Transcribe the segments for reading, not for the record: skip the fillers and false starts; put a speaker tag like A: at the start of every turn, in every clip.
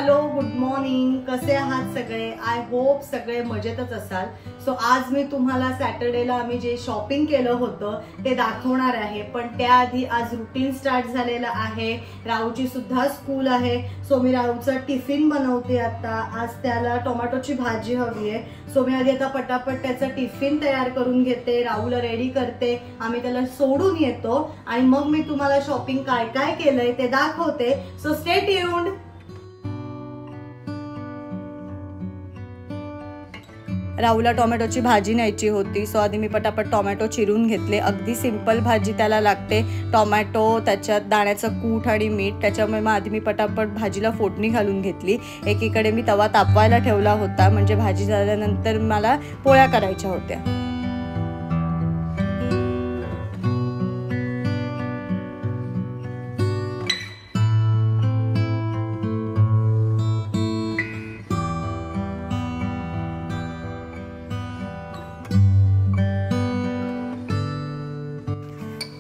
A: Hello, good morning. कसे आहात सगळे? आय होप सगळे मजेतच असाल. सो आज मी तुम्हाला सॅटर्डेला आम्ही जे शॉपिंग केलं होतं ते दाखवणार आहे. पण त्याआधी आज रुटीन स्टार्ट झालेलं आहे. राहूची सुद्धा स्कूल आहे. सो मी राहूचा टिफिन बनवते आता. आज त्याला टोमॅटोची भाजी हवी आहे. सो मी आधी आता पटापट त्याचा टिफिन तयार करून घेते, राहूला रेडी करते, आम्ही त्याला सोडून येतो आणि मग मी तुम्हाला शॉपिंग काय काय केलंय ते दाखवते. So stay tuned. राहूला टोमॅटोची भाजी न्यायची होती. सो आधी मी पटापट टोमॅटो चिरून घेतले. अगदी सिंपल भाजी त्याला लागते. टोमॅटो, त्याच्यात दाण्याचं कूट आणि मीठ. त्याच्यामुळे मग आधी मी पटापट भाजीला फोडणी घालून घेतली. एकीकडे मी तवा तापवायला ठेवला होता, म्हणजे भाजी झाल्यानंतर मला पोळ्या करायच्या होत्या.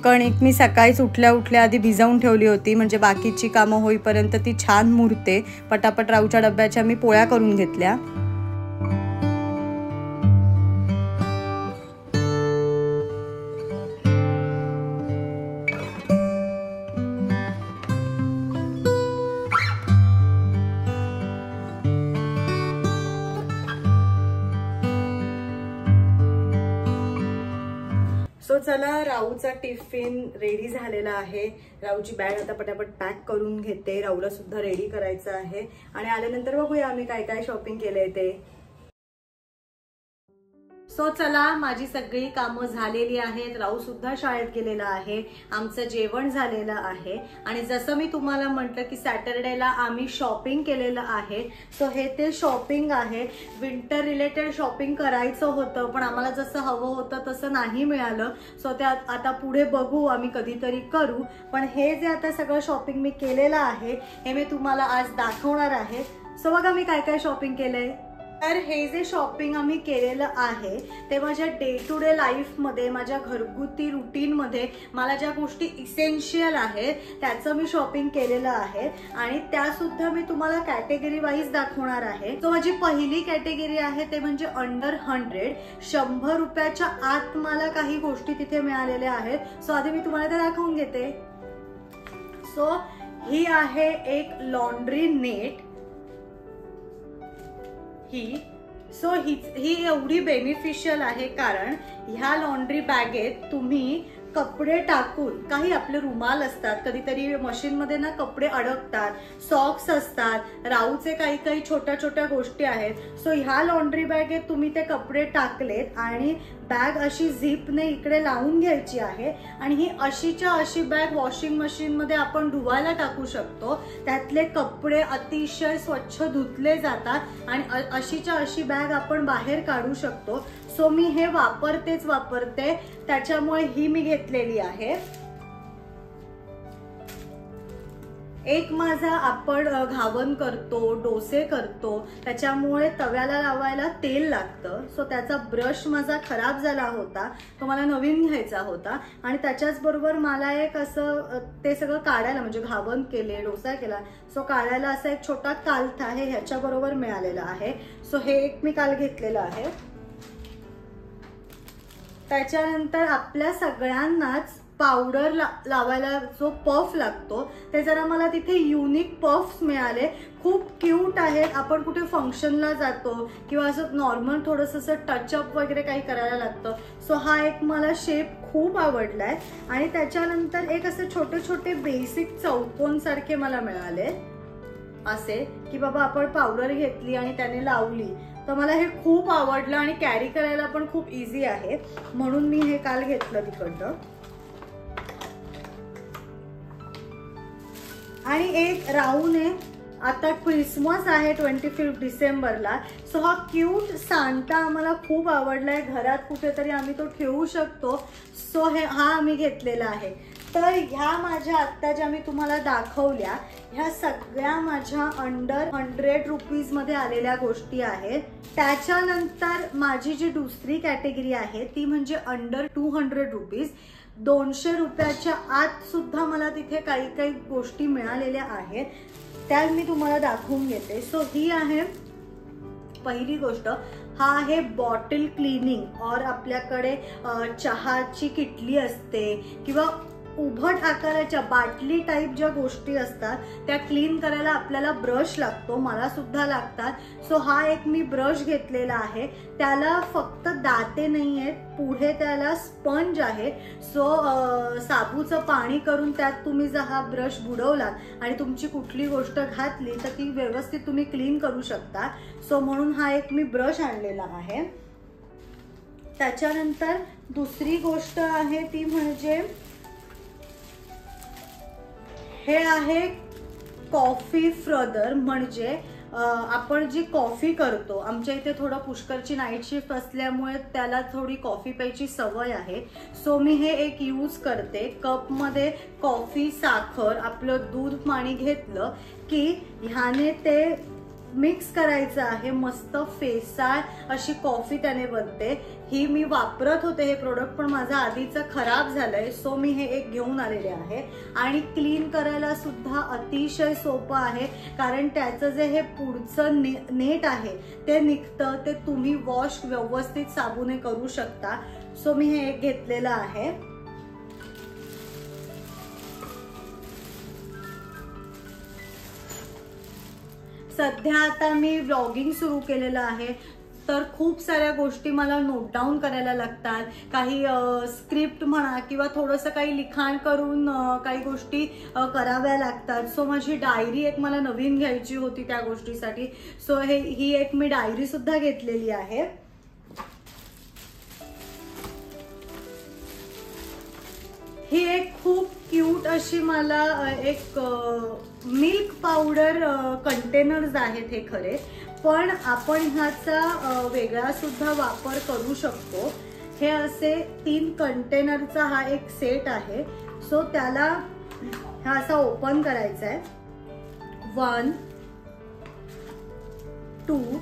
A: कणिक मी सकाळीच उठल्या आधी भिजवून ठेवली होती, म्हणजे बाकीची कामं होईपर्यंत ती छान मुरते. पटापट राहूच्या डब्याच्या मी पोळ्या करून घेतल्या. सो चला, राहूचा टिफिन रेडी झालेला आहे. राहूची बॅग आता पटापट पॅक करून घेते. राहूला सुद्धा रेडी करायचं आहे आणि आल्यानंतर बघूया आम्ही काय काय शॉपिंग केलंय ते. सो चला, माझी सगळी कामं झालेली आहेत. राहू सुद्धा शाळेत गेलेला आहे. आमचं जेवण झालेलं आहे आणि जसं मी तुम्हाला म्हटलं की सॅटरडेला आम्ही शॉपिंग केलेलं आहे. सो हे ते शॉपिंग आहे. विंटर रिलेटेड शॉपिंग करायचं होतं, पण आम्हाला जसं हवं होतं तसं नाही मिळालं. सो ते आता पुढे बघू, आम्ही कधीतरी करू. पण हे जे आता सगळं शॉपिंग मी केलेलं आहे हे मी तुम्हाला आज दाखवणार आहे. सो बघा मी काय काय शॉपिंग केलंय. तर हे जे शॉपिंग आम्ही केलेलं आहे ते माझ्या डे टू डे लाईफमध्ये, माझ्या घरगुती रुटीनमध्ये मला ज्या गोष्टी इसेन्शियल आहेत त्याचं मी शॉपिंग केलेलं आहे आणि त्यासुद्धा मी तुम्हाला कॅटेगरी वाईज दाखवणार आहे. तो माझी पहिली कॅटेगरी आहे ते म्हणजे अंडर 100 रुपयाच्या आत मला काही गोष्टी तिथे मिळालेल्या आहेत. सो आधी मी तुम्हाला ते दाखवून घेते. सो ही आहे एक लॉन्ड्री नेट. ही एवढी बेनिफिशियल आहे कारण ह्या लॉन्ड्री बॅगेत तुम्ही कपडे टाकून, काही आपले रुमाल असतात, कधीतरी मशीनमध्ये ना कपडे अडकतात, सॉक्स असतात, राहूचे काही काही छोट्या छोट्या गोष्टी आहेत. सो ह्या लॉन्ड्री बॅगेत तुम्ही ते कपडे टाकलेत आणि बॅग अशी झिपने इकडे लावून घ्यायची आहे आणि ही अशीच्या अशी बॅग वॉशिंग मशीनमध्ये आपण धुवायला टाकू शकतो. त्यातले कपडे अतिशय स्वच्छ धुतले जातात आणि अशीच्या अशी बॅग आपण बाहेर काढू शकतो. सो मी हे वापरते, त्याच्यामुळे ही मी घेतलेली आहे. एक माझा आपण घावन करतो, डोसे करतो, त्याच्यामुळे तव्याला लावायला तेल लागतं. सो त्याचा ब्रश माझा खराब झाला होता, तो मला नवीन घ्यायचा होता आणि त्याच्याच बरोबर मला एक असं ते सगळं काढायला, म्हणजे घावन केले, डोसा केला, सो काढायला असा एक छोटा कालथा आहे ह्याच्या बरोबर मिळालेला आहे. सो हे एक मी काल घेतलेलं आहे. त्याच्यानंतर आपल्या सगळ्यांनाच पावडर लावायला जो पफ लागतो ते जरा मला तिथे युनिक पफ्स मिळाले. खूप क्यूट आहेत. आपण कुठे फंक्शनला जातो किंवा असं नॉर्मल थोडंसं असं टचअप वगैरे काही करायला लागतं. सो हा एक मला शेप खूप आवडलाय आणि त्याच्यानंतर एक असे छोटे छोटे बेसिक चौकोन सारखे मला मिळाले, असे की बाबा आपण पावडर घेतली आणि त्याने लावली. तर मला हे खूप आवडलं आणि कॅरी करायला पण खूप इझी आहे, म्हणून मी हे काल घेतलं तिकडनं. आणि एक राहूने, आता क्रिसमस आहे 25 डिसेंबरला, सो हा क्यूट सांता आम्हाला खूप आवडलाय. घरात कुठेतरी आम्ही तो ठेवू शकतो. सो हा आम्ही घेतलेला आहे. तर ह्या माझ्या आत्ता ज्या मी तुम्हाला दाखवल्या ह्या सगळ्या माझ्या अंडर 100 रुपीज मध्ये आलेल्या गोष्टी आहेत. त्याच्यानंतर माझी जी दुसरी कॅटेगरी आहे ती म्हणजे अंडर 200 रुपीज. 200 रुपयाच्या आत सुद्धा मला तिथे काही काही गोष्टी मिळालेल्या आहेत, त्या मी तुम्हाला दाखवून घेते. सो ही आहे पहिली गोष्ट. हा आहे बॉटल क्लिनिंग और आपल्याकडे चहाची किटली असते किंवा उभट आकाराच्या बाटली टाईप ज्या गोष्टी असतात त्या क्लीन करायला आपल्याला ब्रश लागतो, मला सुद्धा लागतात. सो हा एक मी ब्रश घेतलेला आहे. त्याला फक्त दाते नाही आहेत, पुढे त्याला स्पंज आहे. सो साबूचं पाणी करून त्यात तुम्ही जर हा ब्रश बुडवलात आणि तुमची कुठली गोष्ट घातली तर ती व्यवस्थित तुम्ही क्लीन करू शकता. सो म्हणून हा एक मी ब्रश आणलेला आहे. त्याच्यानंतर दुसरी गोष्ट आहे ती म्हणजे हे आहे कॉफी फ्रदर. म्हणजे आपण जी कॉफी करतो, आमच्या इथे थोडं पुष्करची नाईट शिफ्ट असल्यामुळे त्याला थोडी कॉफी प्यायची सवय आहे. सो मी हे एक यूज करते. कपमध्ये कॉफी, साखर, आपलं दूध, पाणी घेतलं की ह्याने ते मिक्स करायचं आहे. मस्त फेसाळ अशी कॉफी त्याने बनते. ही मी वापरत होते हे प्रोडक्ट, पण माझं आधीचं खराब झालंय. सो मी हे एक घेऊन आलेले आहे. आणि क्लीन करायला सुद्धा अतिशय सोपं आहे, कारण त्याचं जे हे पुढचं नेट आहे ते निघतं. ते तुम्ही वॉश व्यवस्थित साबूने करू शकता. सो मी हे एक घेतलेलं आहे. सध्या आता मी व्लॉगिंग सुरू केलेलं आहे, तर खूप साऱ्या गोष्टी मला नोट डाऊन करायला लागतात. काही स्क्रिप्ट म्हणा किंवा थोडंसं काही लिखाण करून काही गोष्टी कराव्या लागतात. सो माझी डायरी एक मला नवीन घ्यायची होती त्या गोष्टीसाठी. सो ही एक मी डायरी सुद्धा घेतलेली आहे. ही एक खूप क्यूट अशी मला एक मिल्क पावडर कंटेनर्स आहेत हे खरे, पण आपण ह्याचा वेगळा सुद्धा वापर करू शकतो. हे असे 3 कंटेनरचा हा एक सेट आहे. सो त्याला हा असा ओपन करायचा आहे. 1, 2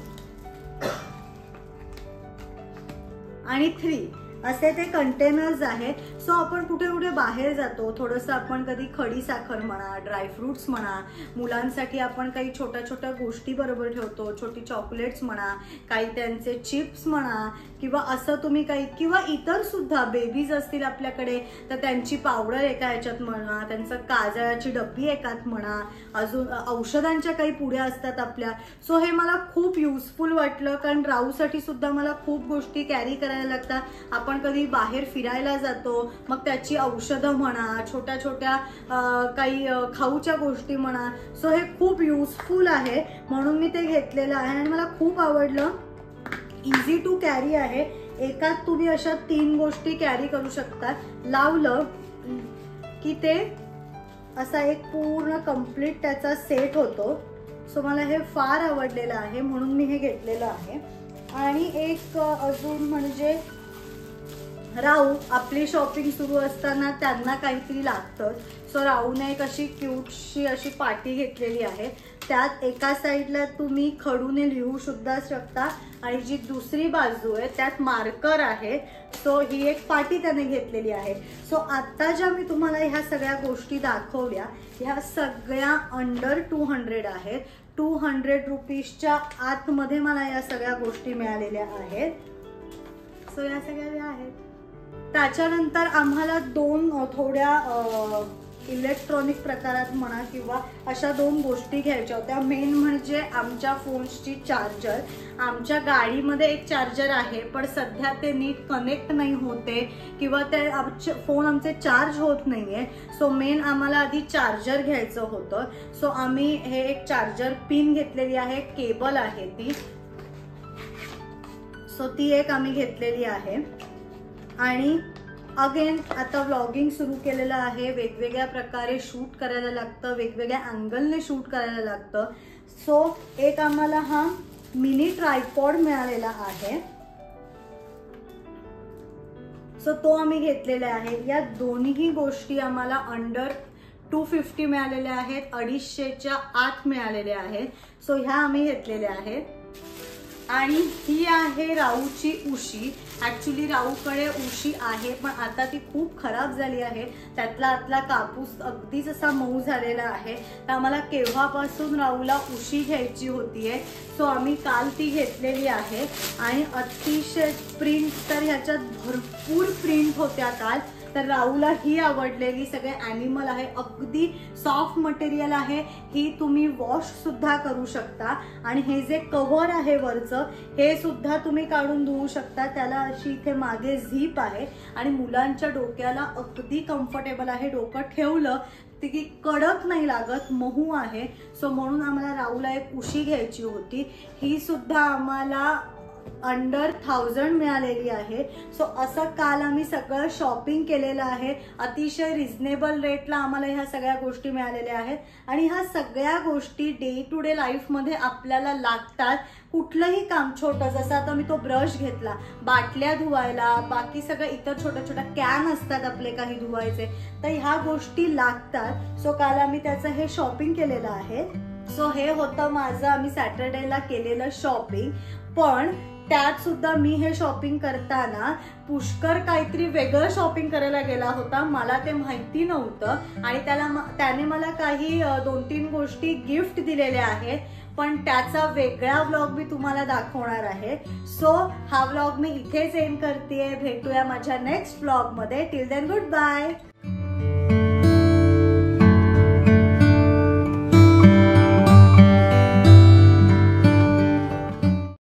A: आणि 3 असे ते कंटेनर्स आहेत. सो आपण कुठे कुठे बाहेर जातो, थोडंसं आपण कधी खडी साखर म्हणा, ड्रायफ्रुट्स म्हणा, मुलांसाठी आपण काही छोट्या छोट्या गोष्टी बरोबर ठेवतो, छोटी चॉकलेट्स म्हणा, काही त्यांचे चिप्स म्हणा, किंवा असं तुम्ही काही, किंवा इतर सुद्धा बेबीज असतील आपल्याकडे तर त्यांची पावडर एका ह्याच्यात म्हणा, त्यांचं काजळाची डब्बी एकात म्हणा, अजून औषधांच्या काही पुड्या असतात आपल्या. सो हे मला खूप युजफुल वाटलं, कारण राहूसाठी सुद्धा मला खूप गोष्टी कॅरी करायला लागतात. आपण कधी बाहेर फिरायला जातो, मग त्याची औषधं म्हणा, छोट्या छोट्या काही खाऊच्या गोष्टी म्हणा. सो हे खूप युजफुल आहे, म्हणून मी ते घेतलेलं आहे आणि मला खूप आवडलं. इझी टू कॅरी आहे. एकात तुम्ही अशा 3 गोष्टी कॅरी करू शकता. लावलं की ते असा एक पूर्ण कंप्लीट त्याचा सेट होतो. सो मला हे फार आवडलेलं आहे, म्हणून मी हे घेतलेलं आहे. आणि एक अजून म्हणजे राहू, आपली शॉपिंग सुरू असताना त्यांना काहीतरी लागतं. सो राहूने एक अशी क्यूटशी अशी पाटी घेतलेली आहे. त्यात एका साईडला तुम्ही खडूने लिहू सुद्धा शकता आणि जी दुसरी बाजू आहे त्यात मार्कर आहे. सो ही एक पाटी त्याने घेतलेली आहे. सो आता ज्या मी तुम्हाला ह्या सगळ्या गोष्टी दाखवल्या, ह्या सगळ्या अंडर 200 आहेत. 200 रुपीजच्या आतमध्ये मला या सगळ्या गोष्टी मिळालेल्या आहेत. सो या सगळ्या आहेत. त्याच्यानंतर आम्हाला 2 थोड्या इलेक्ट्रॉनिक प्रकारात म्हणा किंवा अशा 2 गोष्टी घ्यायच्या होत्या. मेन म्हणजे आमच्या फोन्सची चार्जर. आमच्या गाडीमध्ये एक चार्जर आहे, पण सध्या ते नीट कनेक्ट नाही होते किंवा ते फोन आमचे चार्ज होत नाहीये. सो मेन आम्हाला आधी चार्जर घ्यायचं होतं. सो आम्ही हे एक चार्जर पिन घेतलेली आहे, केबल आहे ती. सो ती एक आम्ही घेतलेली आहे. आणि अगेन आता व्लॉगिंग सुरू केलेलं आहे. वेगवेगळ्या प्रकारे शूट करायला लागतं, वेगवेगळ्या अँगलने शूट करायला लागतं. सो एक आम्हाला हा मिनी ट्रायपॉड मिळालेला आहे. सो तो आम्ही घेतलेला आहे. या दोन्ही गोष्टी आम्हाला अंडर 250 मिळालेल्या आहेत, 250च्या आत मिळालेल्या आहेत. सो ह्या आम्ही घेतलेल्या आहेत. आणि ही आहे राहूची उशी. ऍक्च्युली राहूकडे उशी आहे, पण आता ती खूप खराब झाली आहे. त्यातला आतला कापूस अगदीच असा मऊ झालेला आहे. तर आम्हाला केव्हापासून राहूला उशी घ्यायची होतीये. सो आम्ही काल ती घेतलेली आहे आणि अतिशय प्रिंट, तर ह्याच्यात भरपूर प्रिंट होत्या काल. तर राहूला ही आवडलेली. सगळे ॲनिमल आहे, अगदी सॉफ्ट मटेरियल आहे. ही तुम्ही वॉश सुद्धा करू शकता. आणि हे जे कव्हर आहे वरचं, हे सुद्धा तुम्ही काढून धुवू शकता. त्याला अशी इथे मागे झीप आहे आणि मुलांच्या डोक्याला अगदी कम्फर्टेबल आहे. डोकं ठेवलं ती कडक नाही लागत, मऊ आहे. सो म्हणून आम्हाला राहूला एक उशी घ्यायची होती. ही सुद्धा आम्हाला अंडर 1000 मिळालेली आहे. सो असं काल आम्ही सगळं शॉपिंग केलेलं आहे. अतिशय रिझनेबल रेटला आम्हाला ह्या सगळ्या गोष्टी मिळालेल्या आहेत. आणि ह्या सगळ्या गोष्टी डे टू डे लाईफमध्ये आपल्याला लागतात. कुठलंही काम छोटं, जसं आता मी तो ब्रश घेतला, बाटल्या धुवायला, बाकी सगळं इतर छोट्या छोट्या कॅन असतात आपले काही धुवायचे, तर ह्या गोष्टी लागतात. सो काल आम्ही त्याचं हे शॉपिंग केलेलं आहे. सो हे होतं माझं आम्ही सॅटर्डेला केलेलं शॉपिंग. पण त्यात सुद्धा मी हे शॉपिंग करताना पुष्कर काहीतरी वेगळं शॉपिंग करायला गेला होता. मला ते माहिती नव्हतं आणि त्याने मला काही 2-3 गोष्टी गिफ्ट दिलेल्या आहेत. पण त्याचा वेगळा व्लॉग मी तुम्हाला दाखवणार आहे. सो हा व्लॉग मी इथेच एंड करतेय. भेटूया माझ्या नेक्स्ट व्लॉग मध्ये. Till then good bye.